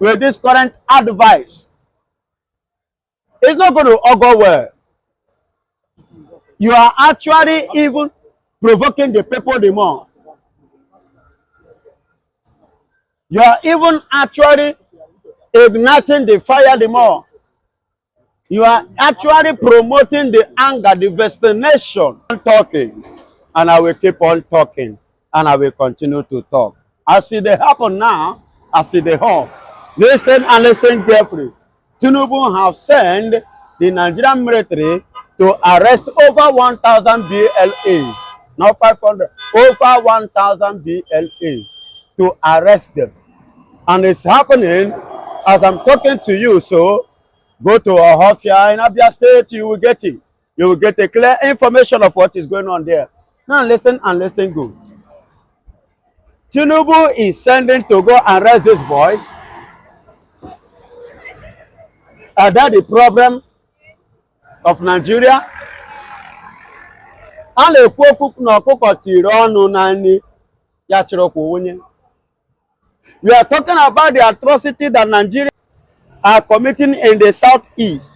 with this current advice, it's not going to augur well. You are actually even provoking the people the more. You are even actually igniting the fire the more. You are actually promoting the anger, the vaccination. I'm talking, and I will keep on talking, and I will continue to talk. As it happen now, as it happen, listen and listen carefully. Tinubu have sent the Nigerian military to arrest over 1,000 BLA, not 500, over 1,000 BLA to arrest them. And it's happening as I'm talking to you. So go to Ohofia in Abia State, you will get it. You will get a clear information of what is going on there. Now listen and listen good. Tinubu is sending to go arrest these boys. Are that the problem of Nigeria? A na-ekwu okwu na ọkụkọ tiri ọnụ na nri ya chịrịkwa onye. We are talking about the atrocity that Nigeria are committing in the southeast.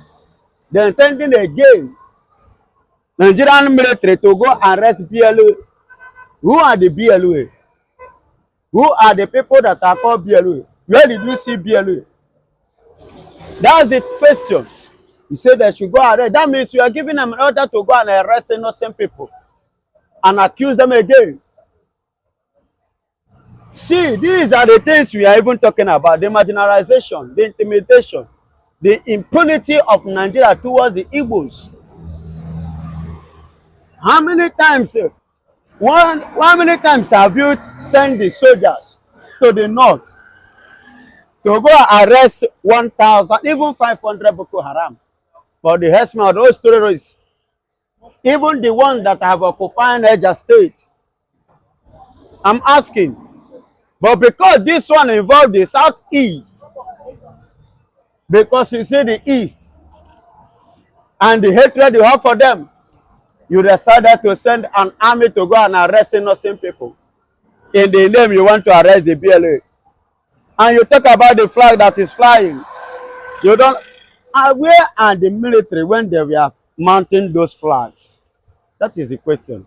They are intending again Nigerian military to go arrest BLA. Who are the BLA? Who are the people that are called BLA? Where did you see BLA? That's the question. You say they should go arrest. That means you are giving them an order to go and arrest innocent people and accuse them again. See, these are the things we are even talking about. The marginalization, the intimidation, the impunity of Nigeria towards the Igbos. How many times have you sent the soldiers to the north to go arrest 1,000, even 500 Boko Haram? For the herdsmen of those terrorists, even the ones that have occupied Niger State. I'm asking, but because this one involved the southeast, because you see the east and the hatred you have for them, you decided to send an army to go and arrest innocent people. In the name you want to arrest the BLA. And you talk about the flag that is flying. You don't. Where are the military when they were mounting those flags? That is the question.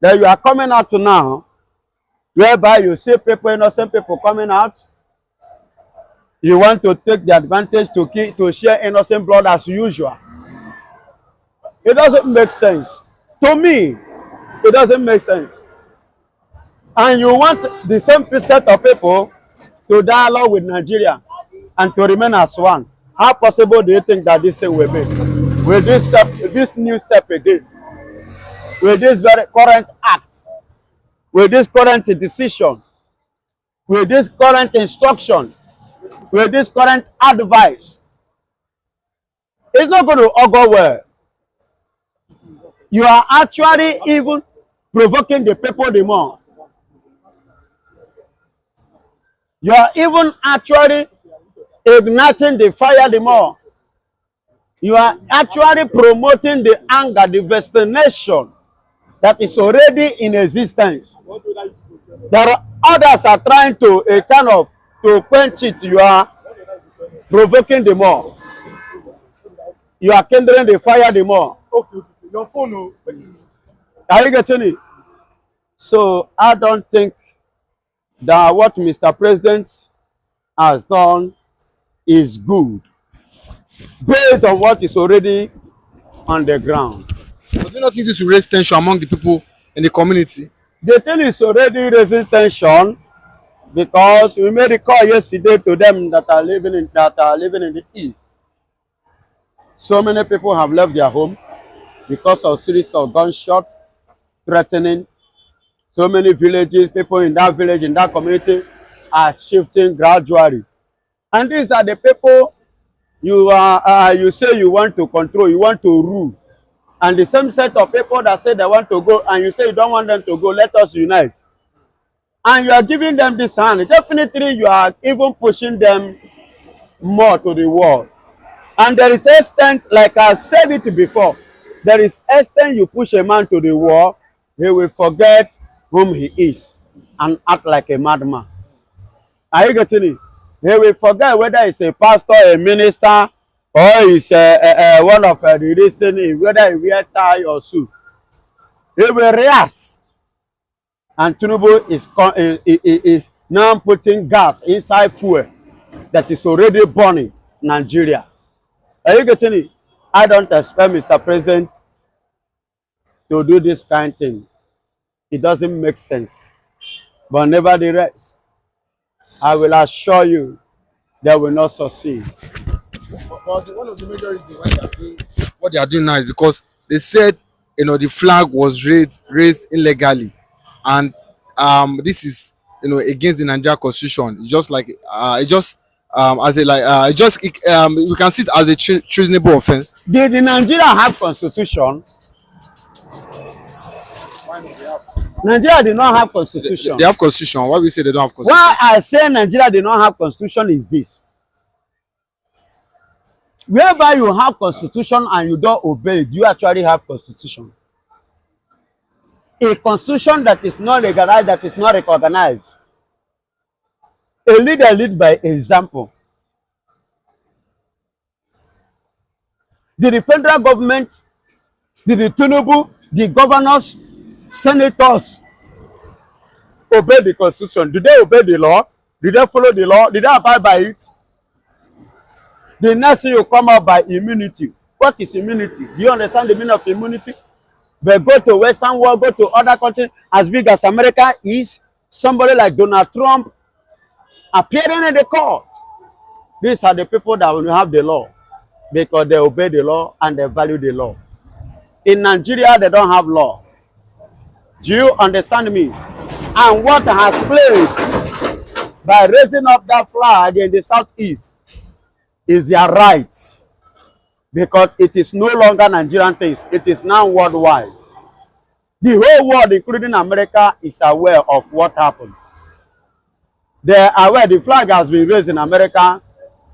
That you are coming out to now, whereby you see people, innocent people coming out. You want to take the advantage to share innocent blood as usual. It doesn't make sense. To me, it doesn't make sense. And you want the same set of people to dialogue with Nigeria and to remain as one. How possible do you think that this thing will be? With this new step again, with this very current act, with this current decision, with this current instruction, with this current advice, it's not going to augur well. You are actually even provoking the people the more. You are even actually igniting the fire the more. You are actually promoting the anger, the vaccination that is already in existence. There are others are trying to quench it. You are provoking the more. You are kindling the fire the more. Okay. Your phone. Are you getting it? So I don't think that what Mr. President has done is good, based on what is already on the ground. But do you not think this will raise tension among the people in the community? The thing is already raising tension because we made a call yesterday to them that are living in the east. So many people have left their home because of series of gunshots threatening. So many villages, people in that village, in that community are shifting gradually. And these are the people you say you want to control, you want to rule. And the same set of people that say they want to go, and you say you don't want them to go, let us unite. And you are giving them this hand. Definitely you are even pushing them more to the wall. And there is extent, like I said it before, there is extent you push a man to the wall, he will forget whom he is and act like a madman. Are you getting it? They will forget whether it's a pastor, a minister, or it's one of the listening, whether he wear tie or suit. They will react. And Tinubu is now putting gas inside fuel that is already burning Nigeria. Are you getting it? I don't expect Mr. President to do this kind of thing. It doesn't make sense. But nevertheless, I will assure you they will not succeed. But one of the major reasons why they are doing what they are doing now is because they said, you know, the flag was raised illegally, and this is, you know, against the Nigeria Constitution. It's just like as a we can see it as a treasonable offense. Did Nigeria have constitution? Nigeria did not have constitution. They have constitution. Why we say they don't have constitution? Why I say Nigeria did not have constitution is this. Wherever you have constitution and you don't obey it, you actually have constitution. A constitution that is not legalized, that is not recognized. A leader lead by example. Did the federal government, did the Tinubu, the governors, senators obey the constitution? Did they obey the law? Did they follow the law? Did they abide by it? The next thing you come out by immunity. What is immunity? Do you understand the meaning of immunity? But go to Western world, go to other countries as big as America is, somebody like Donald Trump appearing in the court. These are the people that will have the law because they obey the law and they value the law. In Nigeria, they don't have law. Do you understand me? And what has played by raising up that flag in the southeast is their right, because it is no longer Nigerian things. It is now worldwide. The whole world, including America, is aware of what happened. They are aware the flag has been raised in America,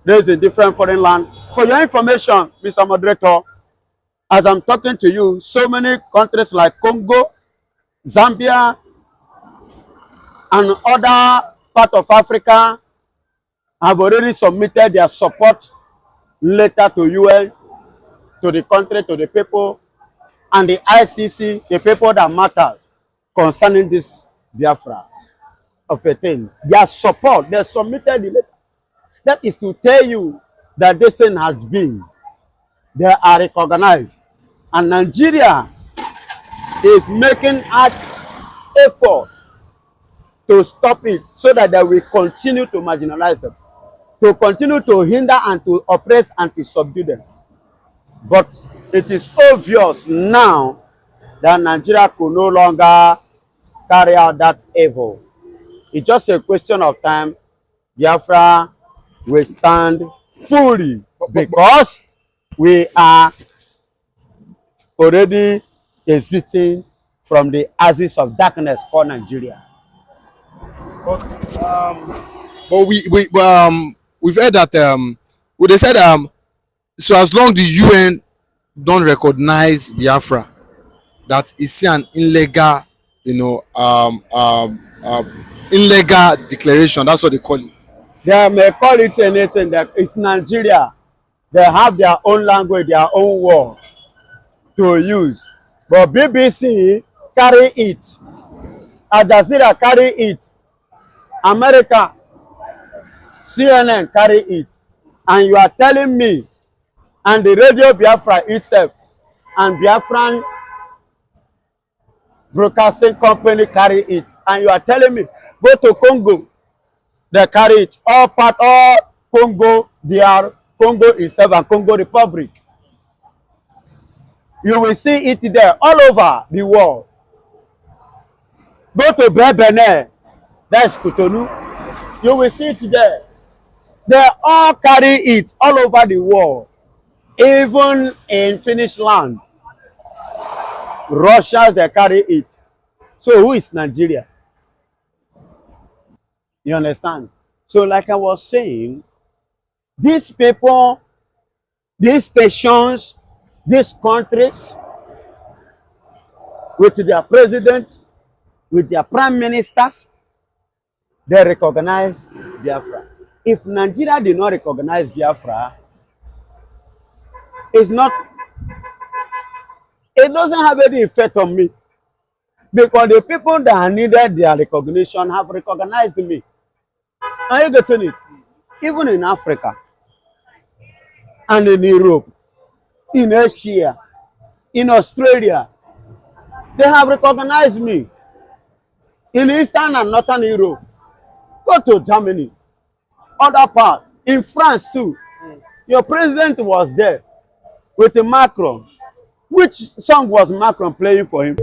raised in different foreign lands. For your information, Mr. Moderator, as I'm talking to you, so many countries like Congo, Zambia, and other parts of Africa have already submitted their support letter to UN, to the country, to the people, and the ICC, the people that matters concerning this Biafra of a thing. Their support, they submitted the letter. That is to tell you that this thing has been. They are recognized. And Nigeria is making an effort to stop it so that they will continue to marginalize them, to continue to hinder and to oppress and to subdue them. But it is obvious now that Nigeria could no longer carry out that evil. It's just a question of time. Biafra will stand fully because we are already exiting from the axis of darkness called Nigeria. But we've heard that they said so as long the UN don't recognize Biafra, that is an illegal, illegal declaration. That's what they call it. They may call it anything. That it's Nigeria. They have their own language, their own word to use. But BBC carry it. Al Jazeera carry it. America, CNN carry it. And you are telling me, and the Radio Biafra itself, and Biafran Broadcasting Company carry it. And you are telling me, go to Congo, they carry it. All Congo, they are Congo itself and Congo Republic. You will see it there all over the world. Go to Benin, that's Cotonou. You will see it there. They all carry it all over the world. Even in Finnish land, Russia, they carry it. So who is Nigeria? You understand? So like I was saying, these people, these stations, these countries, with their president, with their prime ministers, they recognize Biafra. If Nigeria did not recognize Biafra, it's not, it doesn't have any effect on me. Because the people that needed their recognition have recognized me. Are you getting it? Even in Africa, and in Europe, in Asia, in Australia, they have recognized me. In Eastern and Northern Europe, go to Germany, other part, in France too. Your president was there with Macron. Which song was Macron playing for him?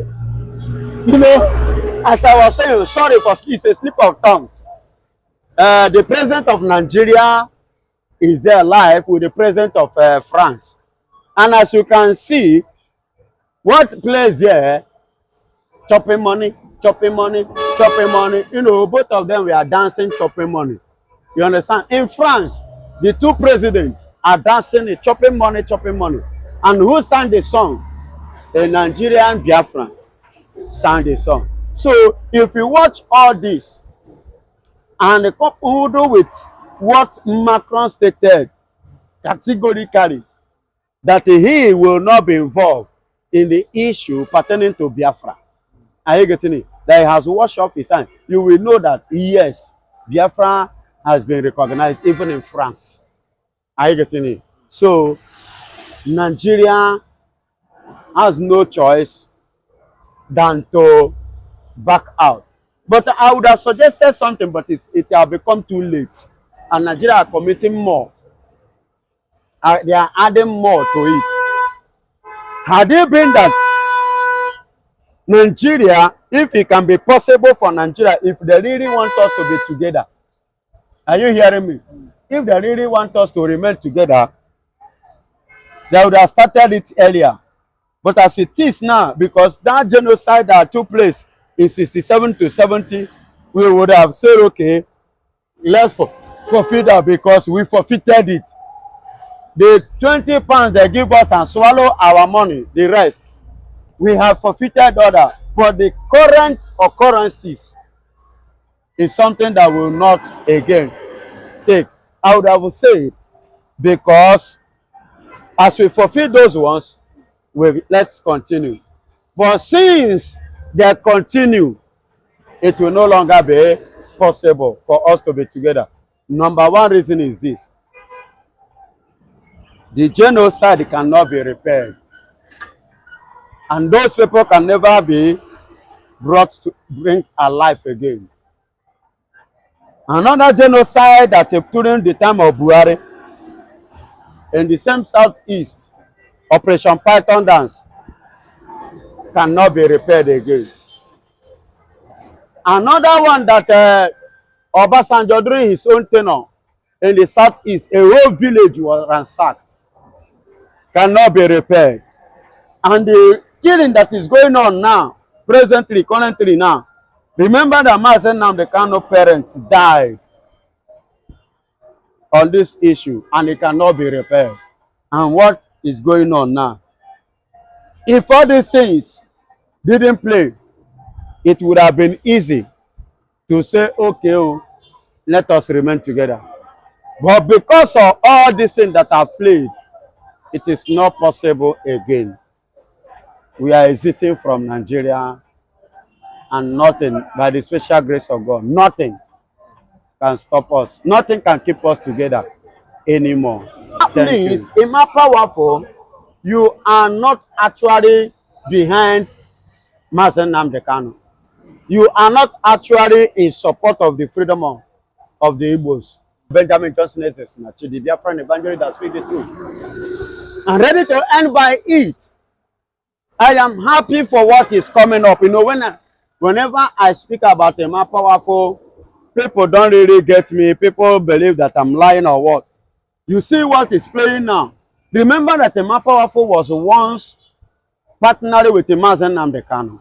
You know, as I was saying, sorry for it's a slip of tongue. The president of Nigeria is there live with the president of France. And as you can see, what plays there, chopping money, chopping money, chopping money. You know, both of them were dancing, chopping money. You understand? In France, the two presidents are dancing, chopping money, chopping money. And who sang the song? A Nigerian Biafran sang the song. So if you watch all this, and the couple do with what Macron stated categorically, that he will not be involved in the issue pertaining to Biafra. Are you getting it? That he has washed off his hand. You will know that, yes, Biafra has been recognized even in France. Are you getting it? So, Nigeria has no choice than to back out. But I would have suggested something, but it has become too late. And Nigeria are committing more. They are adding more to it. Had it been that Nigeria, if it can be possible for Nigeria, if they really want us to be together, are you hearing me? If they really want us to remain together, they would have started it earlier. But as it is now, because that genocide that took place in 67 to 70, we would have said, okay, let's forfeit that because we forfeited it. The 20 pounds they give us and swallow our money, the rest, we have forfeited other. But the current occurrences is something that will not again take. I would have said, because as we forfeit those ones, let's continue. But since they continue, it will no longer be possible for us to be together. Number one reason is this: the genocide cannot be repaired, and those people can never be brought to bring alive again. Another genocide that during the time of Buhari in the same southeast, Operation Python Dance, cannot be repaired again. Another one that Obasanjo during his own tenure in the southeast, a whole village was ransacked, cannot be repaired. And the killing that is going on now, currently now, remember that Mazen Nnamdi Kanu parents died on this issue, and it cannot be repaired. And what is going on now? If all these things didn't play, it would have been easy to say, okay, oh, let us remain together. But because of all these things that have played, it is not possible again. We are exiting from Nigeria, and nothing, by the special grace of God, nothing can stop us. Nothing can keep us together anymore. That means, Emma Powerful, you are not actually behind Mazen Nnamdi Kanu. You are not actually in support of the freedom of the Igbos. Benjamin Johnson is the Biafran evangelist that speaks the truth. I'm ready to end by it. I am happy for what is coming up. You know, whenever I speak about Emma Powerful, people don't really get me. People believe that I'm lying or what. You see what is playing now. Remember that Emma Powerful was once partnering with Mazen Nnamdi Kanu.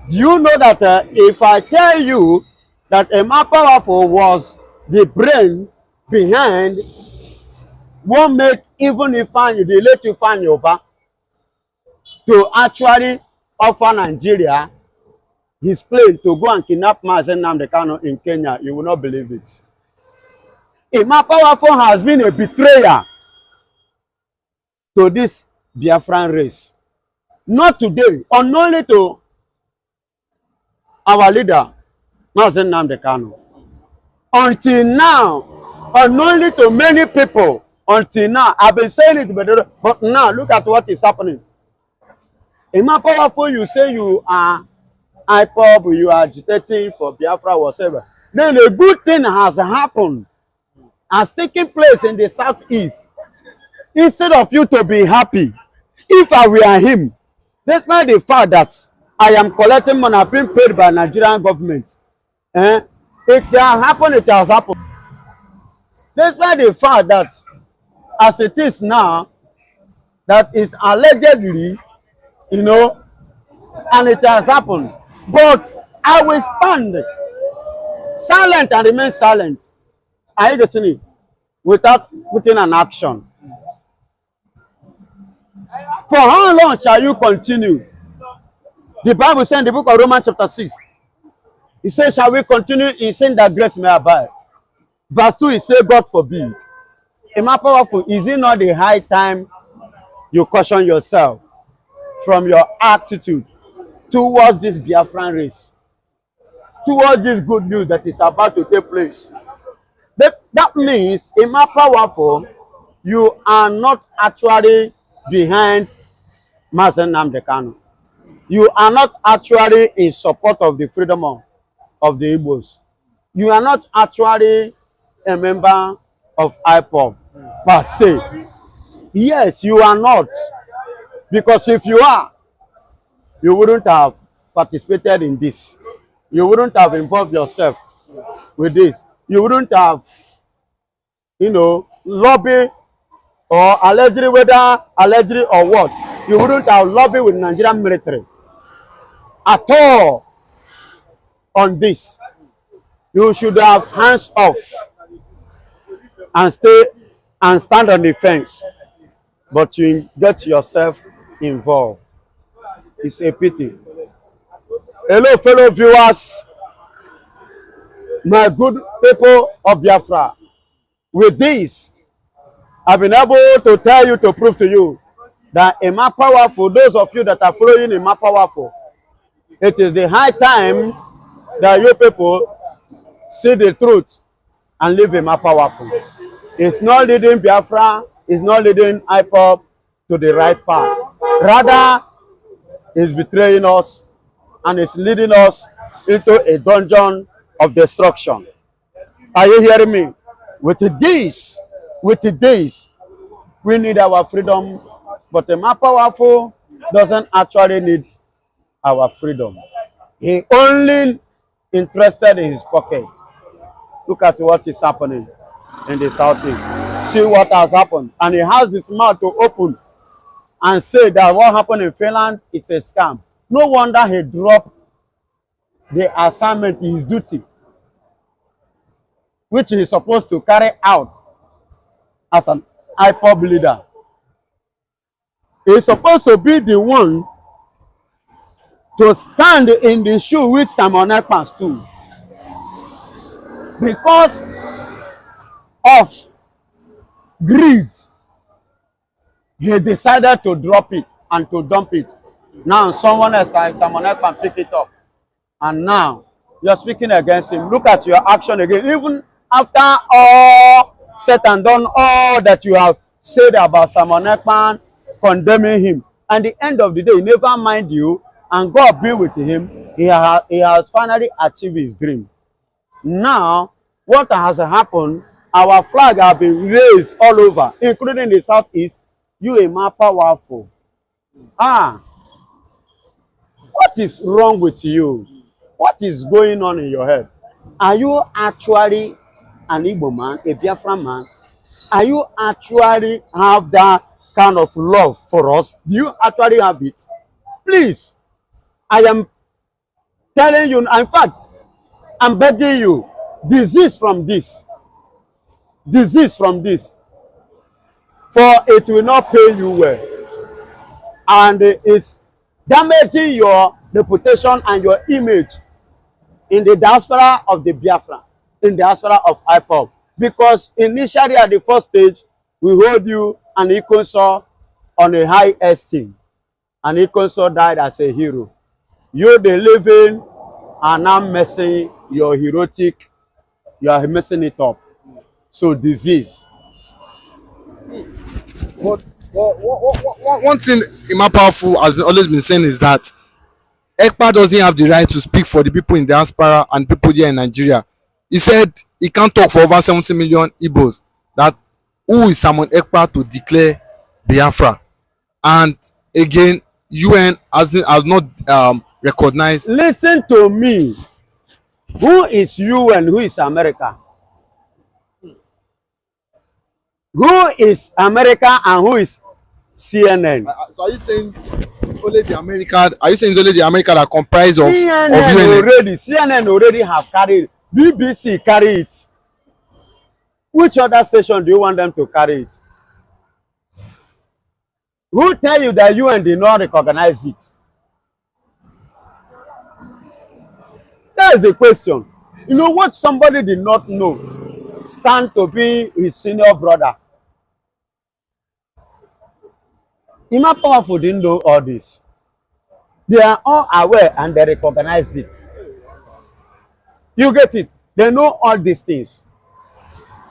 Do you know that if I tell you that Emma Powerful was the brain behind what make even if the late Ifeanyi Ubah to actually offer Nigeria his plane to go and kidnap Mazen Nnamdi Kanu in Kenya, you will not believe it. Emma Powerful has been a betrayer to this Biafran race. Not today, unknowingly to our leader, Mazen Nnamdi Kanu. Until now, unknowingly to many people, until now, I've been saying it, but now look at what is happening. Emma Powerful, you say you are IPOB, you are agitating for Biafra, whatever. Then a good thing has happened, has taken place in the southeast. Instead of you to be happy, if I were him, despite the fact that I am collecting money being paid by Nigerian government, it can happen, it has happened. Despite the fact that as it is now, that is allegedly, you know, and it has happened. But I will stand silent and remain silent. Are you getting it? Without putting an action. For how long shall you continue? The Bible says in the book of Romans chapter 6, it says, shall we continue in sin that grace may abide? Verse 2, it says, God forbid. Emma Powerful, is it not the high time you caution yourself from your attitude towards this Biafran race, towards this good news that is about to take place? That means, Emma Powerful, you are not actually behind Mazen Nnamdi Kanu. You are not actually in support of the freedom of the Igbos. You are not actually a member of IPOB per se. Yes, you are not. Because if you are, you wouldn't have participated in this. You wouldn't have involved yourself with this. You wouldn't have, you know, lobby or allegedly, whether allegedly or what, you wouldn't have lobbied with Nigerian military at all on this. You should have hands off and stay and stand on the fence. But you get yourself involved. It's a pity. Hello, fellow viewers, my good people of Biafra. With this, I've been able to tell you, to prove to you, that Emma Powerful, those of you that are following Emma Powerful, it is the high time that you people see the truth and leave Emma Powerful. It's not leading Biafra, it's not leading IPOB to the right path. Rather, it's betraying us and it's leading us into a dungeon of destruction. Are you hearing me? With this, we need our freedom, but Emma Powerful doesn't actually need our freedom. He only interested in his pocket. Look at what is happening in the southeast. See what has happened. And he has his mouth to open and say that what happened in Finland is a scam. No wonder he dropped the assignment, his duty, which he is supposed to carry out as an IPOB leader. He is supposed to be the one to stand in the shoe which Simon Ekpan stood. Because of greed, he decided to drop it and to dump it. Now someone else like Simon Ekpan pick it up. And now you're speaking against him. Look at your action again. Even after all said and done, all that you have said about Simon Ekpan, condemning him, and at the end of the day, never mind you, and God be with him, he has finally achieved his dream. Now, what has happened, our flag has been raised all over, including the southeast. You Emma Powerful. What is wrong with you? What is going on in your head? Are you actually an Igbo man, a Biafran man? Are you actually have that kind of love for us? Do you actually have it? Please, I am telling you, in fact, I'm begging you, desist from this. Desist from this. For it will not pay you well. And it's damaging your reputation and your image in the diaspora of the Biafra, in the diaspora of IPOB. Because initially at the first stage, we hold you and Ikonso on a high esteem. And Ikonso died as a hero. You, the living, are now messing your heroic, you are messing it up. So disease. But one thing Emma Powerful has always been saying is that Ekpa doesn't have the right to speak for the people in diaspora and people here in Nigeria. He said he can't talk for over 70 million Igbos. That who is Simon Ekpa to declare Biafra? And again, UN has not recognized. Listen to me. Who is UN? Who is America? Who is America and who is CNN? So are you saying only the America? Are you saying it's only the America that comprise of CNN UN? already? CNN already have carried. BBC carry it. Which other station do you want them to carry it? Who tell you that UN did not recognize it? That is the question. You know what somebody did not know? Stand to be his senior brother. Emma Powerful didn't know all this. They are all aware and they recognize it. You get it? They know all these things.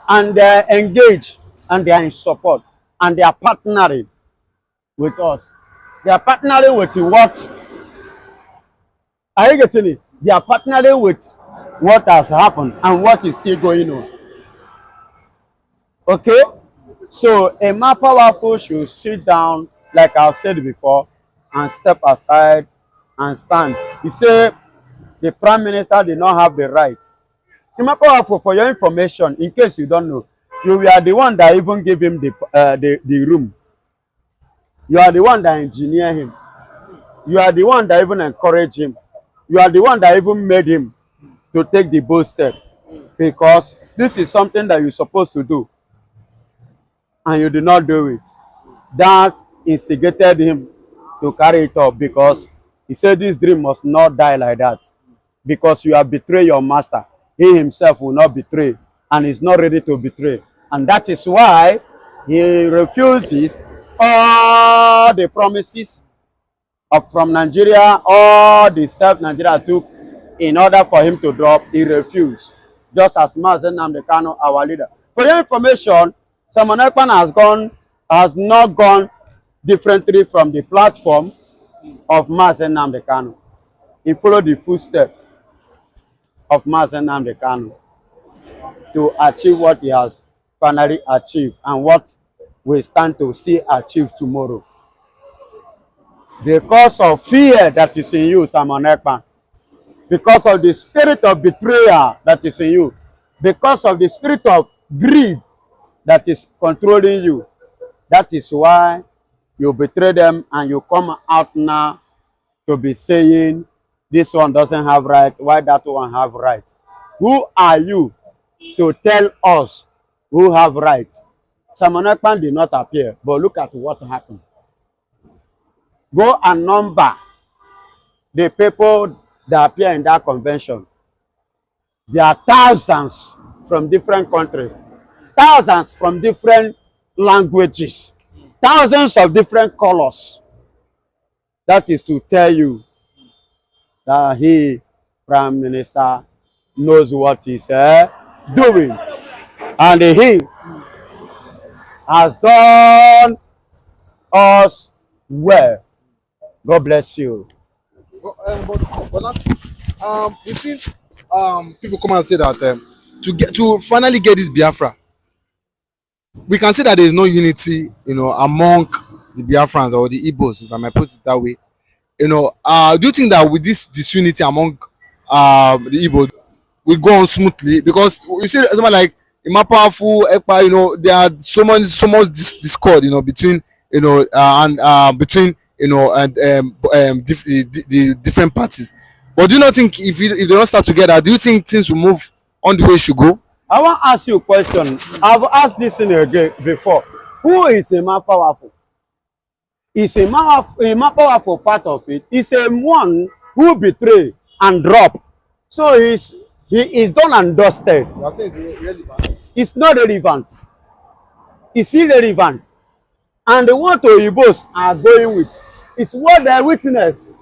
And they are engaged and they are in support. And they are partnering with us. They are partnering with what? Are you getting it? They are partnering with what has happened and what is still going on. Okay? So Emma Powerful should sit down, like I've said before, and step aside and stand. He said the Prime Minister did not have the right. Emma Powerful, for your information, in case you don't know, you were the one that even gave him the room. You are the one that engineered him. You are the one that even encouraged him. You are the one that even made him to take the bold step. Because this is something that you're supposed to do. And you did not do it. That instigated him to carry it up because he said this dream must not die like that. Because you have betrayed your master. He himself will not betray and is not ready to betray. And that is why he refuses all the promises from Nigeria, all the steps Nigeria took in order for him to drop. He refused. Just as Mazen Nnamdi Kanu, our leader. For your information, Simon Ekpa has not gone differently from the platform of Mazen Nnamdi Kanu. He followed the footsteps of Mazen Nnamdi Kanu to achieve what he has finally achieved and what we stand to see achieved tomorrow. Because of fear that is in you, Simon Ekpa, because of the spirit of betrayal that is in you, because of the spirit of greed that is controlling you, that is why you betray them and you come out now to be saying this one doesn't have right, why that one have right. Who are you to tell us who have right? Simon Ekpa did not appear, but look at what happened. Go and number the people that appear in that convention. There are thousands from different countries, thousands from different languages, thousands of different colors. That is to tell you that he, Prime Minister, knows what he's doing. And he has done us well. God bless you. You see, people come and say that to finally get this Biafra, we can say that there is no unity, among the Biafrans or the Igbos, if I might put it that way. Do you think that with this disunity among the Igbos will go on smoothly? Because you see, someone like Emma Powerful, Ekpa, there are so much discord, between, between the different parties. But do you not think if they don't start together, do you think things will move on the way it should go? I want to ask you a question. I've asked this thing again before. Who is Emma Powerful? Is Emma Powerful part of it? Is a one who betray and drop. So he is done and dusted. You are saying it's really bad. It's not relevant. It's irrelevant. And what Oyibos are going with is what they witness.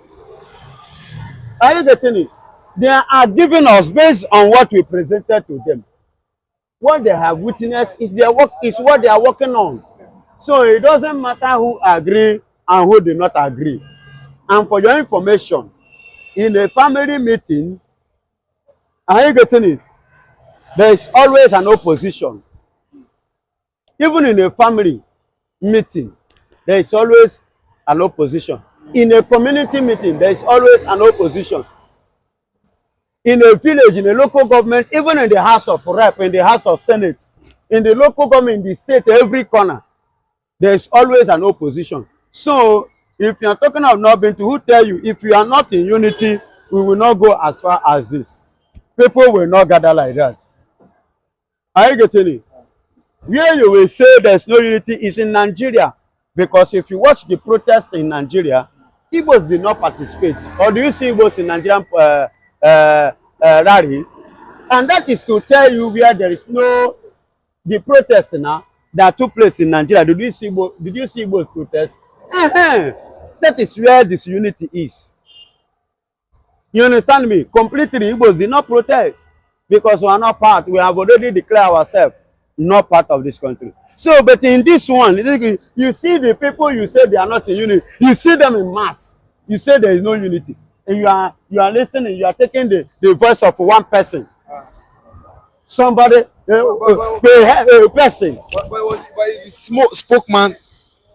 Are you getting it? They are giving us based on what we presented to them. What they have witnessed is their work, is what they are working on. So it doesn't matter who agree and who do not agree. And for your information, in a family meeting, are you getting it? There is always an opposition. Even in a family meeting, there is always an opposition. In a community meeting, there is always an opposition. In a village, in a local government, even in the House of Rep, in the House of Senate, in the local government, in the state, every corner, there is always an opposition. So, if you are talking of not being to, who tell you, if you are not in unity, we will not go as far as this. People will not gather like that. Are you getting it? Where you will say there's no unity is in Nigeria. Because if you watch the protests in Nigeria, Igbos did not participate. Or do you see Igbos in Nigerian rally? And that is to tell you where there is no, the protest now that took place in Nigeria. Did you see Igbos protest? That is where this unity is. You understand me? Completely, Igbos did not protest because we are not part. We have already declared ourselves not part of this country. So, but in this one, you see the people you say they are not in unity. You see them in mass. You say there is no unity. And you are listening. You are taking the voice of one person. Somebody, a person. But he's a spokesman.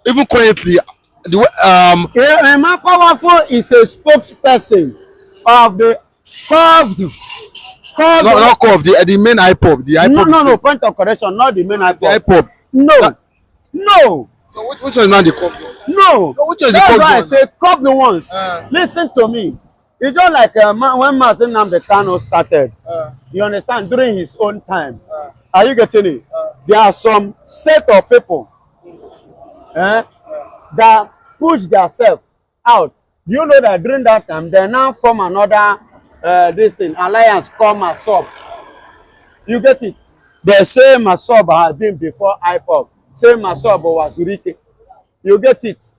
Even currently, the way, Man Powerful is a spokesperson of the curved. not of the main IPOB. The IPOB. No. Point of correction. Not the main IPOB. The IPOB. No. So which one is not the curved one? No. So which one is the That's curved why I one? say curve the ones. Listen to me. It's just like when Mazi Nnamdi Kanu started. You understand? During his own time. Are you getting it? There are some set of people that push themselves out. Do you know that during that time they now form another this thing, alliance called MASOB? You get it? They say MASOB had been before IPOB. Say MASOB was Wazirike. You get it?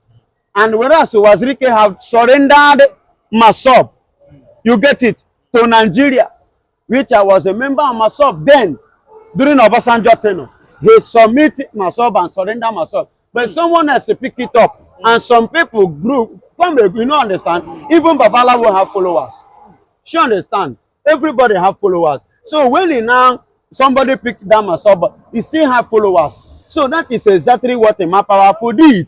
And whereas Wazirike have surrendered MASOB, you get it, to Nigeria, which I was a member of MASOB then, during Obasanjo tenure. They submit MASOB and surrender MASOB. But someone has to pick it up. And some people group, you know, understand, even Babala will have followers. You understand? Everybody have followers. So when somebody picked down MASOB, he still have followers. So that is exactly what Emma Powerful did.